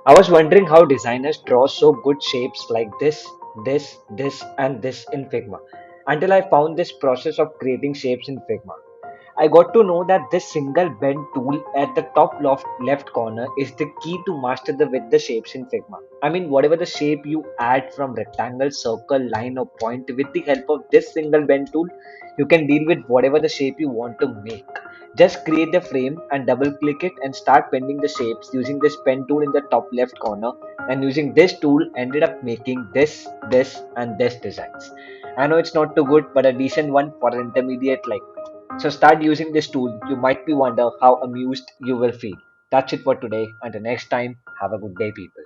I was wondering how designers draw so good shapes like this, and this in Figma until I found this process of creating shapes in Figma. I got to know that this single bend tool at the top left corner is the key to master the shapes in Figma. I mean, whatever the shape you add from rectangle, circle, line, or point, with the help of this single bend tool, you can deal with whatever the shape you want to make. Just create the frame and double click it and start bending the shapes using this pen tool in the top left corner. And using this tool, ended up making and this designs. I know it's not too good, but a decent one for an intermediate like. So start using this tool. You might be wonder how amused you will feel. That's it for today. Until next time, have a good day, people.